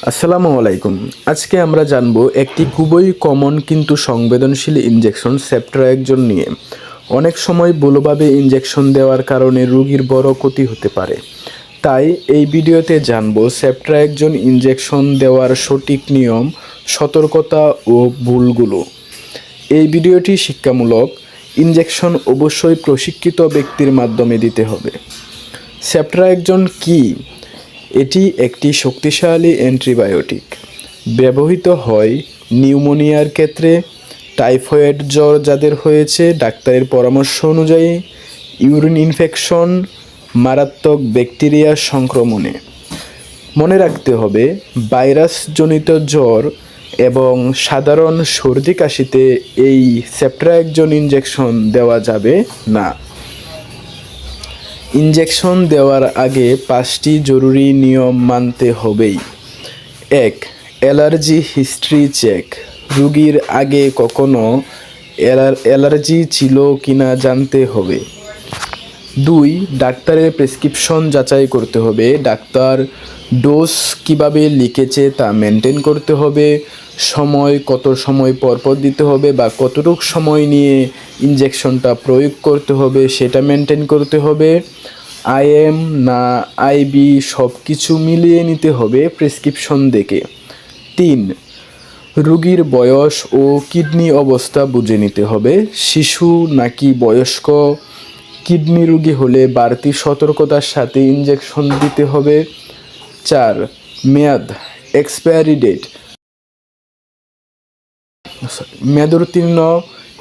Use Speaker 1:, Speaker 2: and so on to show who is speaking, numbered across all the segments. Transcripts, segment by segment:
Speaker 1: আসসালামু আলাইকুম। আজকে আমরা জানব একটি খুবই কমন কিন্তু সংবেদনশীল ইনজেকশন সেপ্ট্রাইকজন নিয়ে। অনেক সময় ভুলভাবে ইনজেকশন দেওয়ার কারণে রোগীর বড় ক্ষতি হতে পারে। তাই এই ভিডিওতে জানব সেপ্ট্রাইকজন ইনজেকশন দেওয়ার সঠিক নিয়ম, সতর্কতা ও ভুলগুলো। এই ভিডিওটি শিক্ষামূলক। ইনজেকশন অবশ্যই প্রশিক্ষিত ব্যক্তির মাধ্যমে দিতে হবে। সেপ্ট্রাইকজন কী? এটি একটি শক্তিশালী অ্যান্টিবায়োটিক। ব্যবহৃত হয় নিউমোনিয়ার ক্ষেত্রে, টাইফয়েড জ্বর যাদের হয়েছে ডাক্তারের পরামর্শ অনুযায়ী, ইউরিন ইনফেকশন, মারাত্মক ব্যাকটেরিয়া সংক্রমণে। মনে রাখতে হবে, ভাইরাসজনিত জ্বর এবং সাধারণ সর্দি কাশিতে এই সেপ্ট্রাইকজন ইনজেকশন দেওয়া যাবে না। ইনজেকশন দেওয়ার আগে 5টি জরুরি নিয়ম মানতে হবেই। 1. Allergy history check. রোগীর আগে কখনো অ্যালার্জি ছিল কিনা জানতে হবে। 2. ডাক্তারের প্রেসক্রিপশন যাচাই করতে হবে। ডাক্তার ডোজ কিভাবে লিখেছে তা মেনটেন করতে হবে। কত সময় পরপর দিতে হবে বা কতটুকু সময় নিয়ে ইনজেকশনটা প্রয়োগ করতে হবে সেটা মেনটেন করতে হবে। IM না IV সব কিছু মিলিয়ে নিতে হবে প্রেসক্রিপশন দেখে। 3. রোগীর বয়স ও কিডনি অবস্থা বুঝে নিতে হবে। শিশু নাকি বয়স্ক, কিডনি রোগী হলে বাড়তি সতর্কতার সাথে ইনজেকশন দিতে হবে। 4. মেয়াদ, এক্সপায়ারি ডেট। মেয়াদোত্তীর্ণ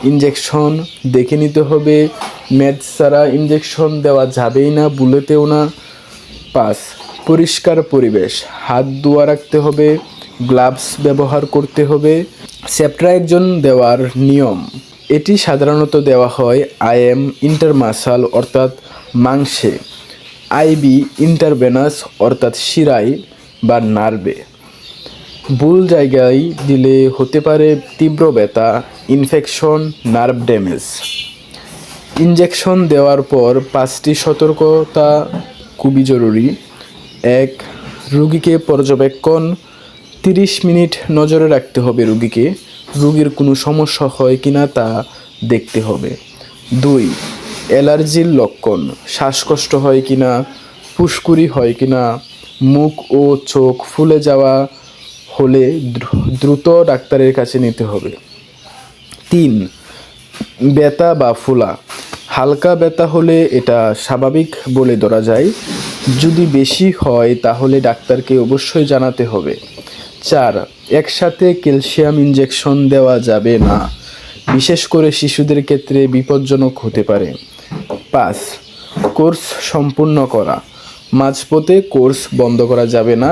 Speaker 1: ইনজেকশন দেখে নিতে হবে। মেয়াদ ছাড়া ইনজেকশন দেওয়া যাবেই না, ভুলেতেও না। 5. পরিষ্কার পরিবেশ, হাত ধোয়া রাখতে হবে, গ্লাভস ব্যবহার করতে হবে। সেপ্ট্রাইকজন দেওয়ার নিয়ম। এটি সাধারণত দেওয়া হয় IM ইন্টারমাসাল অর্থাৎ মাংসে, IV ইন্টারভেনাস অর্থাৎ শিরায় বা নার্ভে। ভুল জায়গায় দিলে হতে পারে তীব্র ব্যথা, ইনফেকশন, নার্ভ ড্যামেজ। ইনজেকশন দেওয়ার পর 5টি সতর্কতা খুবই জরুরি। 1. রোগীকে পর্যবেক্ষণ, 30 মিনিট নজরে রাখতে হবে রোগীকে। রোগীর কোনো সমস্যা হয় কিনা তা দেখতে হবে। 2. অ্যালার্জির লক্ষণ, শ্বাসকষ্ট হয় কিনা, ফুসকুড়ি হয় কিনা, মুখ ও চোখ ফুলে যাওয়া হলে দ্রুত ডাক্তারের কাছে নিতে হবে। 3. ব্যথা বা ফোলা, হালকা ব্যথা হলে এটা স্বাভাবিক বলে ধরা যায়। যদি বেশি হয় তাহলে ডাক্তারকে অবশ্যই জানাতে হবে। 4. একসাথে ক্যালসিয়াম ইনজেকশন দেওয়া যাবে না, বিশেষ করে শিশুদের ক্ষেত্রে বিপজ্জনক হতে পারে। 5. কোর্স সম্পূর্ণ করা, মাঝপথে কোর্স বন্ধ করা যাবে না।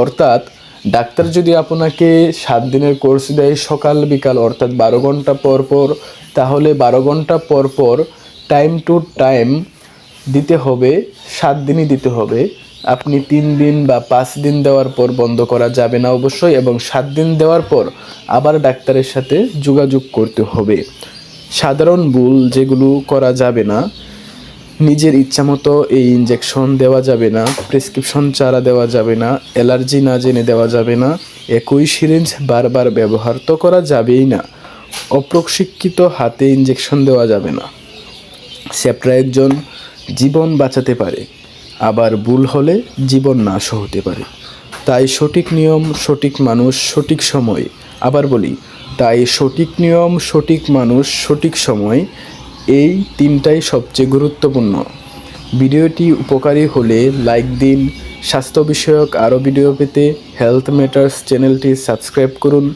Speaker 1: অর্থাৎ ডাক্তার যদি আপনাকে 7 দিনের কোর্স দেয় সকাল বিকাল অর্থাৎ 12 ঘন্টা পর পর, তাহলে 12 ঘন্টা পর পর টাইম টু টাইম দিতে হবে, 7 দিনই দিতে হবে। আপনি 3 দিন বা 5 দিন দেওয়ার পর বন্ধ করা যাবে না অবশ্যই, এবং 7 দিন দেওয়ার পর আবার ডাক্তারের সাথে যোগাযোগ করতে হবে। সাধারণ ভুল যেগুলো করা যাবে না: নিজের ইচ্ছামতো এই ইনজেকশন দেওয়া যাবে না, প্রেসক্রিপশন ছাড়া দেওয়া যাবে না, অ্যালার্জি না জেনে দেওয়া যাবে না, একই সিরিঞ্জ বারবার ব্যবহার তো করা যাবেই না, অপ্রশিক্ষিত হাতে ইনজেকশন দেওয়া যাবে না। সেপ্ট্রাইকজন জীবন বাঁচাতে পারে, আবার ভুল হলে জীবন নাশও হতে পারে। তাই সঠিক নিয়ম, সঠিক মানুষ, সঠিক সময়। আবার বলি, তাই সঠিক নিয়ম, সঠিক মানুষ, সঠিক সময়, এই 3টাই সবচেয়ে গুরুত্বপূর্ণ। ভিডিওটি উপকারী হলে লাইক দিন। স্বাস্থ্য বিষয়ক আরও ভিডিও পেতে হেলথ ম্যাটার্স চ্যানেলটি সাবস্ক্রাইব করুন।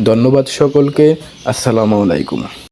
Speaker 1: ধন্যবাদ সকলকে। আসসালামু আলাইকুম।